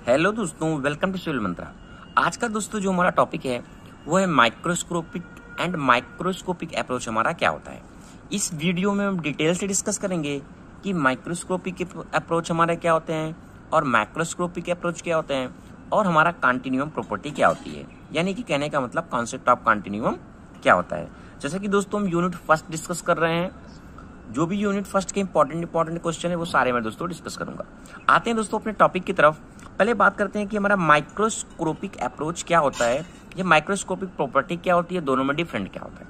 Hello दोस्तों, welcome to civil मंत्रा। आज का दोस्तों जो हमारा टॉपिक है वो है माइक्रोस्कोपिक एंड माइक्रोस्कोपिक अप्रोच हमारा क्या होता है। इस वीडियो में हम डिटेल से डिस्कस करेंगे कि माइक्रोस्कोपिक अप्रोच हमारे क्या होते हैं और माइक्रोस्कोपिक अप्रोच क्या होते हैं और हमारा कॉन्टिन्यूअम प्रॉपर्टी क्या होती है, यानी कि कहने का मतलब कॉन्सेप्ट ऑफ कॉन्टिन्यूअम क्या होता है। जैसे कि दोस्तों हम यूनिट फर्स्ट डिस्कस कर रहे हैं, जो भी यूनिट फर्स्ट के इंपॉर्टेंट क्वेश्चन है वो सारे मैं दोस्तों डिस्कस करूंगा। आते हैं दोस्तों अपने टॉपिक की तरफ। पहले बात करते हैं कि हमारा माइक्रोस्कोपिक अप्रोच क्या होता है, ये माइक्रोस्कोपिक प्रॉपर्टी क्या होती है, दोनों में डिफरेंट क्या होता है।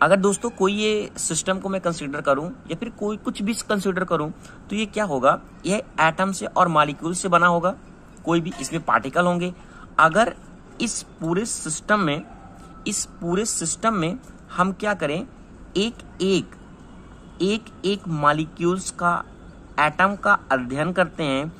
अगर दोस्तों कोई ये सिस्टम को मैं कंसीडर करूं या फिर कोई कुछ भी कंसीडर करूं तो ये क्या होगा, ये एटम से और मॉलिक्यूल से बना होगा, कोई भी इसमें पार्टिकल होंगे। अगर इस पूरे सिस्टम में हम क्या करें, एक मॉलिक्यूल्स का, एटम का अध्ययन करते हैं,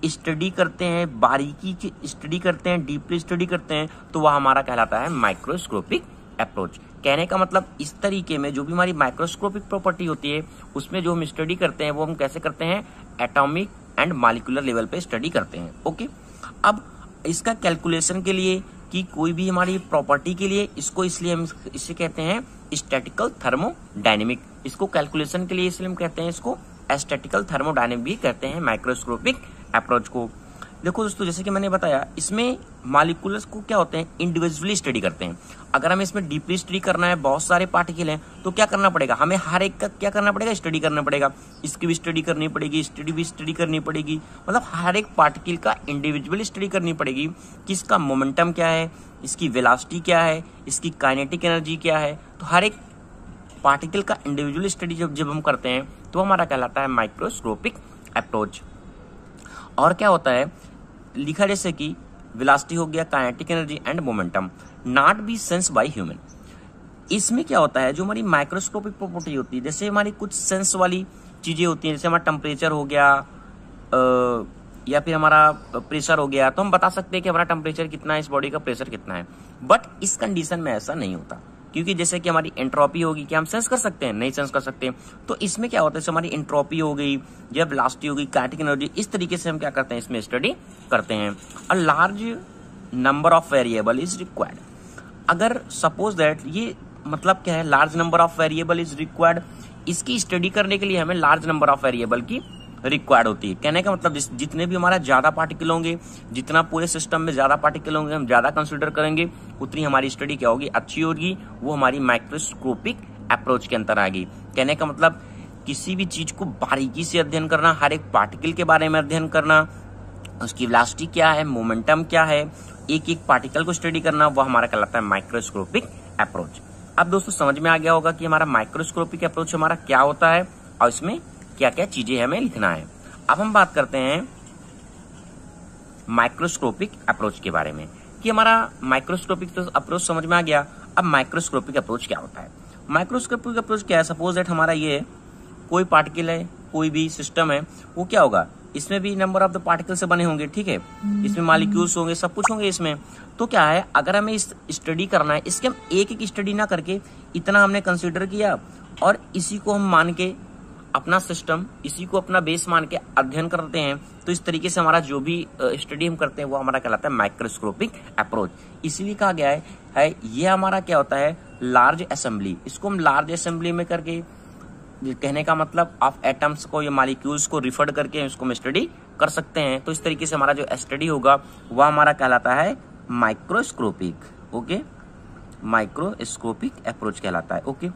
स्टडी करते हैं, बारीकी की स्टडी करते हैं, डीपली स्टडी करते हैं, तो वह हमारा कहलाता है माइक्रोस्कोपिक अप्रोच। कहने का मतलब इस तरीके में जो भी हमारी माइक्रोस्कोपिक प्रॉपर्टी होती है उसमें जो हम स्टडी करते हैं वो हम कैसे करते हैं, एटॉमिक एंड मॉलिक्यूलर लेवल पे स्टडी करते हैं। ओके, अब इसका कैलकुलेशन के लिए कि कोई भी हमारी प्रॉपर्टी के लिए इसको, इसलिए हम इसे कहते हैं स्टैटिकल थर्मोडायनेमिक। इसको कैलकुलेशन के लिए इसलिए हम कहते हैं इसको स्टैटिकल थर्मोडायनेमिक भी कहते हैं माइक्रोस्कोपिक अप्रोच को। देखो दोस्तों, जैसे कि मैंने बताया, इसमें मॉलिक्यूल्स को क्या होते हैं इंडिविजुअली स्टडी करते हैं। अगर हमें इसमें डीपली स्टडी करना है, बहुत सारे पार्टिकल हैं, तो क्या करना पड़ेगा, हमें हर एक का क्या करना पड़ेगा, स्टडी करना पड़ेगा। इसकी भी स्टडी करनी पड़ेगी, स्टडी करनी पड़ेगी, मतलब हर एक पार्टिकल का इंडिविजुअली स्टडी करनी पड़ेगी कि इसका मोमेंटम क्या है, इसकी वेलोसिटी क्या है, इसकी काइनेटिक एनर्जी क्या है। तो हर एक पार्टिकल का इंडिविजुअल स्टडी जब हम करते हैं तो हमारा कहलाता है माइक्रोस्कोपिक अप्रोच। और क्या होता है, लिखा जैसे कि वेलोसिटी हो गया, kinetic energy and momentum not be sense by human. इसमें क्या होता है, जो हमारी माइक्रोस्कोपिक प्रॉपर्टी होती है, जैसे हमारी कुछ सेंस वाली चीजें होती हैं, जैसे हमारा टेम्परेचर हो गया या फिर हमारा प्रेशर हो गया, तो हम बता सकते हैं कि हमारा टेम्परेचर कितना है, इस बॉडी का प्रेशर कितना है। बट इस कंडीशन में ऐसा नहीं होता, क्योंकि जैसे कि हमारी एंट्रोपी होगी, क्या हम सेंस कर सकते हैं, नहीं सेंस कर सकते। तो इसमें क्या होता है, हमारी एंट्रोपी हो गई या वेलोसिटी हो गई, काइनेटिक एनर्जी, इस तरीके से हम क्या करते हैं, इसमें स्टडी करते हैं। A large number of variable is required. अगर सपोज दैट, ये मतलब क्या है, large number of variable is required, इसकी स्टडी करने के लिए हमें लार्ज नंबर ऑफ वेरिएबल की रिक्वायर्ड होती है। कहने का मतलब जितने भी हमारा ज्यादा पार्टिकल होंगे, जितना पूरे सिस्टम में ज्यादा पार्टिकल होंगे, हम ज्यादा कंसीडर करेंगे, उतनी हमारी स्टडी क्या होगी, अच्छी होगी, वो हमारी माइक्रोस्कोपिक अप्रोच के अंतर आएगी। कहने का मतलब किसी भी चीज को बारीकी से अध्ययन करना, हर एक पार्टिकल के बारे में अध्ययन करना, उसकी वेलोसिटी क्या है, मोमेंटम क्या है, एक एक पार्टिकल को स्टडी करना, वो हमारा कहलाता है माइक्रोस्कोपिक अप्रोच। अब दोस्तों समझ में आ गया होगा कि हमारा माइक्रोस्कोपिक अप्रोच हमारा क्या होता है और इसमें क्या क्या चीजें हमें लिखना है। अब हम बात करते हैं माइक्रोस्कोपिक अप्रोच के बारे में कि हमारा माइक्रोस्कोपिक तो अप्रोच समझ में आ गया। अब माइक्रोस्कोपिक अप्रोच क्या होता है। माइक्रोस्कोपिक अप्रोच क्या है, सपोज दैट हमारा ये कोई पार्टिकल है, कोई भी सिस्टम है, वो क्या होगा, इसमें भी नंबर ऑफ द पार्टिकल से बने होंगे, ठीक है, इसमें मॉलिक्यूल्स होंगे, सब कुछ होंगे इसमें। तो क्या है, अगर हमें इस स्टडी करना है, इसके हम एक एक स्टडी ना करके इतना हमने कंसीडर किया और इसी को हम मान के अपना सिस्टम, इसी को अपना बेस मान के अध्ययन करते हैं, तो इस तरीके से हमारा जो भी स्टडी हम करते हैं वो हमारा कहलाता है माइक्रोस्कोपिक अप्रोच। इसीलिए कहा गया है ये हमारा क्या होता है, लार्ज असेंबली। इसको हम लार्ज असेंबली में करके, कहने का मतलब ऑफ एटम्स को या मॉलिक्यूल्स को रिफर करके इसको हम स्टडी कर सकते हैं। तो इस तरीके से हमारा जो स्टडी होगा वह हमारा कहलाता है माइक्रोस्कोपिक। ओके, माइक्रोस्कोपिक अप्रोच कहलाता है। ओके,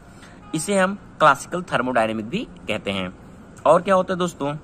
इसे हम क्लासिकल थर्मोडायनेमिक भी कहते हैं। और क्या होता है दोस्तों,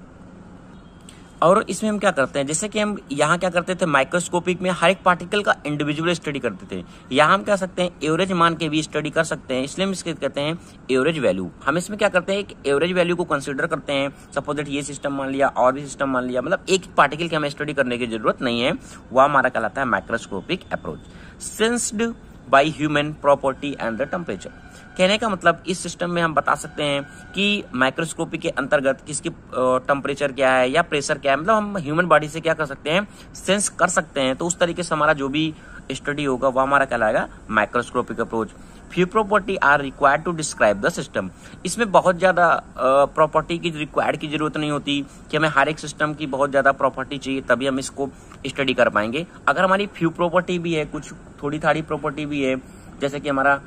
और इसमें हम क्या करते हैं, जैसे कि हम यहाँ क्या करते थे, माइक्रोस्कोपिक में हर एक पार्टिकल का इंडिविजुअल स्टडी करते थे। यहाँ हम कह सकते हैं एवरेज मान के भी स्टडी कर सकते हैं, इसलिए हम इसके कहते हैं एवरेज वैल्यू। हम इसमें क्या करते हैं, एक एवरेज वैल्यू को कंसीडर करते हैं। सपोज दैट ये सिस्टम मान लिया और भी सिस्टम मान लिया, मतलब एक पार्टिकल की हमें स्टडी करने की जरूरत नहीं है, वह हमारा कहलाता है microscopic approach. Sensed by human property and the temperature. कहने का मतलब इस सिस्टम में हम बता सकते हैं कि माइक्रोस्कोपी के अंतर्गत किसकी टेम्परेचर क्या है या प्रेशर क्या है, मतलब हम ह्यूमन बॉडी से क्या कर सकते हैं, सेंस कर सकते हैं। तो उस तरीके से हमारा जो भी स्टडी होगा वह हमारा कहलाएगा microscopic approach. Few property are required to describe the system. इसमें बहुत ज्यादा प्रॉपर्टी की रिक्वायर्ड की जरूरत नहीं होती कि हमें हर एक सिस्टम की बहुत ज्यादा प्रॉपर्टी चाहिए तभी हम इसको स्टडी कर पाएंगे। अगर हमारी फ्यू प्रॉपर्टी भी है, कुछ थोड़ी थाड़ी प्रॉपर्टी भी है, जैसे कि हमारा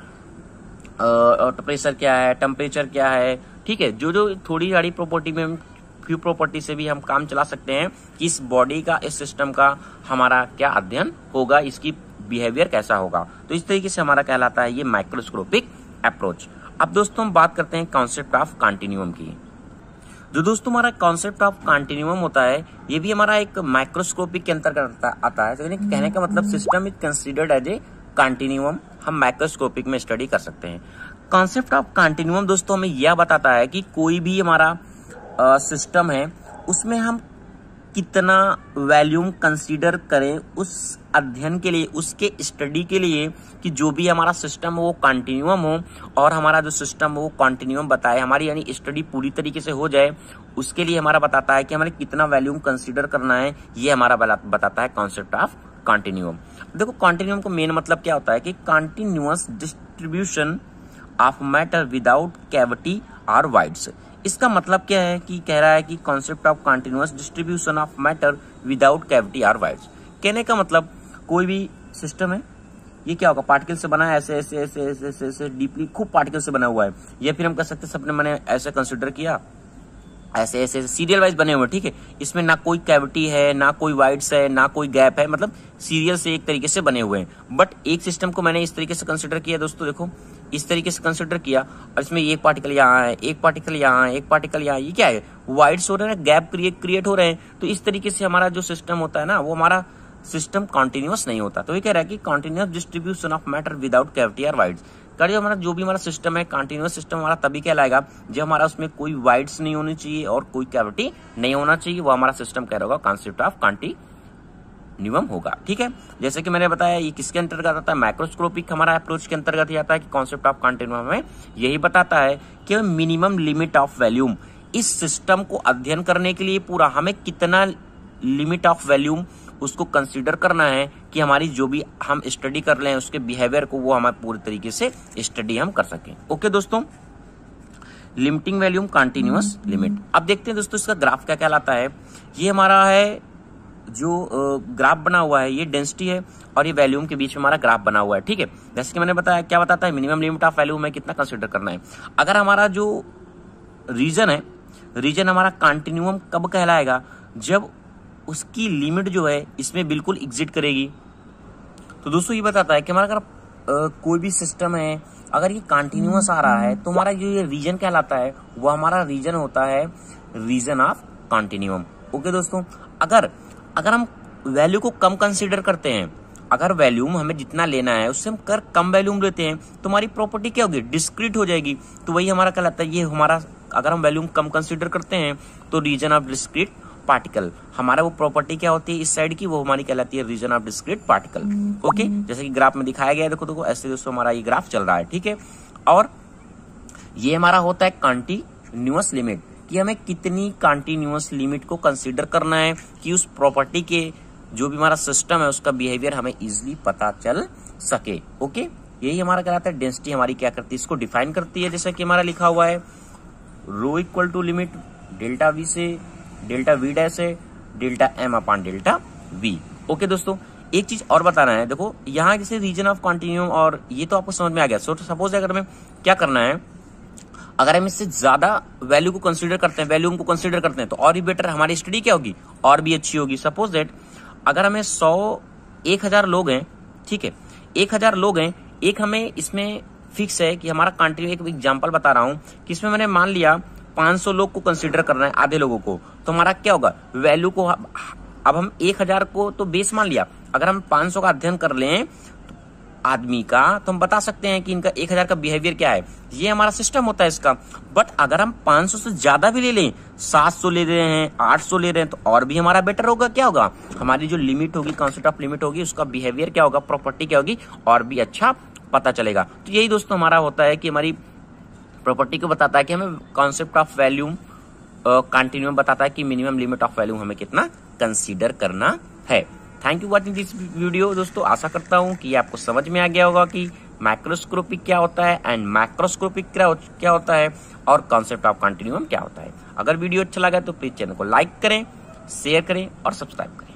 प्रेशर क्या है, टेम्परेचर क्या है, ठीक है, जो जो थोड़ी थाड़ी प्रॉपर्टी में हम फ्यू प्रॉपर्टी से भी हम काम चला सकते हैं कि इस बॉडी का, इस सिस्टम का हमारा क्या अध्ययन होगा, इसकी बिहेवियर कैसा होगा। तो इस तरीके से हमारा कहलाता है ये माइक्रोस्कोपिक अप्रोच। अब दोस्तों हम बात करते हैं कॉन्सेप्ट ऑफ कॉन्टिन्यूम की। जो दोस्तों हमारा कॉन्सेप्ट ऑफ कॉन्टिन्यूम होता है ये भी हमारा एक माइक्रोस्कोपिक के अंतर्गत आता है। तो कहने का मतलब system is considered as a continuum, हम माइक्रोस्कोपिक में स्टडी कर सकते हैं। कॉन्सेप्ट ऑफ कॉन्टिन्यूम दोस्तों हमें यह बताता है कि कोई भी हमारा सिस्टम है उसमें हम कितना वॉल्यूम कंसीडर करें उस अध्ययन के लिए, उसके स्टडी के लिए कि जो भी हमारा सिस्टम हो वो कॉन्टिन्यूम हो और हमारा जो सिस्टम हो वो कॉन्टिन्यूम बताए, हमारी यानी स्टडी पूरी तरीके से हो जाए। उसके लिए हमारा बताता है कि हमें कितना वॉल्यूम कंसीडर करना है, ये हमारा बताता है कॉन्सेप्ट ऑफ कॉन्टिन्यूम। देखो कॉन्टिन्यूम का मेन मतलब क्या होता है कि continuous distribution of matter without cavity और वाइड्स। इसका मतलब क्या है कि कह रहा है कि concept of continuous distribution of matter without cavity और वाइड्स। कहने का मतलब कोई भी सिस्टम है ये क्या होगा, पार्टिकल से बना है, ऐसे ऐसे ऐसे ऐसे ऐसे ऐसे डीपली खूब पार्टिकल से बना हुआ है, या फिर हम कह सकते हैं सबने मैंने ऐसे कंसिडर किया, ऐसे ऐसे सीरियल वाइज बने हुए, ठीक है, इसमें ना कोई कैविटी है, ना कोई वाइड्स है, ना कोई गैप है, मतलब सीरियल से एक तरीके से बने हुए हैं। बट एक सिस्टम को मैंने इस तरीके से कंसिडर किया दोस्तों, देखो इस तरीके से कंसिडर किया और इसमें एक पार्टिकल यहाँ है, एक पार्टिकल यहाँ है, एक पार्टिकल यहाँ, ये क्या है, वाइड्स हो रहे हैं, गैप क्रिएट हो रहे हैं। तो इस तरीके से हमारा जो सिस्टम होता है ना वो हमारा सिस्टम कॉन्टिन्यूअस नहीं होता। तो ये कह रहा है कि continuous distribution of matter without cavity और वाइड्स। जो हमारा जो भी हमारा सिस्टम है कॉन्टिन्यूअस सिस्टम हमारा तभी कहलाएगा जब हमारा उसमें कोई वाइड्स नहीं होनी चाहिए और कोई कैविटी नहीं होना चाहिए, वो हमारा सिस्टम कह रहा होगा कॉन्सेप्ट ऑफ कॉन्टिन्यूम होगा। ठीक है, जैसे कि मैंने बताया ये किसके अंतर्गत आता है, माइक्रोस्कोपिक हमारा अप्रोच के अंतर्गत ही आता है कि कॉन्सेप्ट ऑफ कॉन्टिन्यूम हमें यही बताता है कि मिनिमम लिमिट ऑफ वॉल्यूम, इस सिस्टम को अध्ययन करने के लिए पूरा हमें कितना लिमिट ऑफ वॉल्यूम उसको कंसीडर करना है कि हमारी जो भी हम स्टडी कर रहे हैं उसके बिहेवियर को वो हमारे पूरी तरीके से स्टडी हम कर सकें। ओके दोस्तों, लिमिटिंग वॉल्यूम कॉन्टिन्यूअस लिमिट। अब देखते हैं दोस्तों इसका ग्राफ क्या कहलाता है। ये हमारा है जो ग्राफ बना हुआ है, ये डेंसिटी है और ये वॉल्यूम के बीच में हमारा ग्राफ बना हुआ है। ठीक है, जैसे कि मैंने बताया क्या बताता है, मिनिमम लिमिट ऑफ वॉल्यूम में कितना कंसीडर करना है। अगर हमारा जो रीजन है, रीजन हमारा कॉन्टिन्यूम कब कहलाएगा, जब उसकी लिमिट जो है इसमें बिल्कुल एग्जिट करेगी। तो दोस्तों ये बताता है कि हमारा अगर कोई भी सिस्टम है अगर ये कॉन्टिन्यूअस आ रहा है तो हमारा जो ये रीजन कहलाता है वो हमारा रीजन होता है रीजन ऑफ कॉन्टिन्यूम। ओके दोस्तों, अगर हम वैल्यू को कम कंसीडर करते हैं, अगर वैल्यूम हमें जितना लेना है उससे हम कम वैल्यूम लेते हैं तो हमारी प्रॉपर्टी क्या होगी, डिस्क्रीट हो जाएगी। तो वही हमारा कहलाता है, ये हमारा अगर हम वैल्यूम कम कंसीडर करते हैं तो रीजन ऑफ डिस्क्रीट पार्टिकल, हमारा वो प्रॉपर्टी क्या होती है इस साइड की, वो हमारी कहलाती है region of discrete particle. Okay, जैसे कि ग्राफ में दिखाया गया है, देखो ऐसे दोस्तों हमारा ये ग्राफ चल रहा है। ठीक है, और ये हमारा होता है कॉन्टिन्यूअस लिमिट, कि हमें कितनी कॉन्टिन्यूअस लिमिट को कंसीडर करना है कि उस प्रॉपर्टी के जो भी हमारा सिस्टम है उसका बिहेवियर हमें इजिली पता चल सके। ओके, यही हमारा कहलाता है डेंसिटी हमारी क्या करती है, इसको डिफाइन करती है। जैसे कि हमारा लिखा हुआ है rho equal to limit delta v से डेल्टा वी डैश है delta m upon delta v. Okay दोस्तों, एक चीज और बताना है, देखो यहाँ जैसे रीजन ऑफ कॉन्टिन्यूम और ये तो आपको समझ में आ गया। सो सपोज अगर हमें क्या करना है, अगर हम इससे ज्यादा वैल्यू को कंसीडर करते हैं, वैल्यूम को कंसीडर करते हैं तो और भी बेटर हमारी स्टडी क्या होगी, और भी अच्छी होगी। सपोज दैट अगर हमें 1000 लोग हैं, ठीक है, 1000 लोग हैं, एक हमें इसमें फिक्स है कि हमारा कॉन्टिन्यू, एक एग्जांपल बता रहा हूं कि इसमें मैंने मान लिया 500 लोग को कंसीडर करना है, आधे लोगों को, तो हमारा क्या होगा, वैल्यू को अब हम 1000 को तो बेस मान लिया, अगर हम 500 का अध्ययन कर लें आदमी का तो हम बता सकते हैं कि इनका 1000 का बिहेवियर क्या है, ये हमारा सिस्टम होता है इसका। बट अगर हम 500 से ज्यादा भी ले लें, 700 ले रहे हैं, 800 ले रहे हैं, तो और भी हमारा बेटर होगा। क्या होगा, हमारी जो लिमिट होगी, कॉन्सेप्ट ऑफ लिमिट होगी, उसका बिहेवियर क्या होगा, प्रॉपर्टी क्या होगी, और भी अच्छा पता चलेगा। तो यही दोस्तों हमारा होता है कि हमारी प्रॉपर्टी को बताता है कि हमें कॉन्सेप्ट ऑफ वैल्यूम कॉन्टिन्यूम बताता है कि मिनिमम लिमिट ऑफ वैल्यूम हमें कितना कंसीडर करना है। Thank you watching this video दोस्तों, आशा करता हूं कि आपको समझ में आ गया होगा कि माइक्रोस्कोपिक क्या होता है एंड मैक्रोस्कोपिक क्या होता है, और कॉन्सेप्ट ऑफ कंटिन्यूम क्या होता है। अगर वीडियो अच्छा लगा तो प्लीज चैनल को लाइक करें, शेयर करें और सब्सक्राइब करें।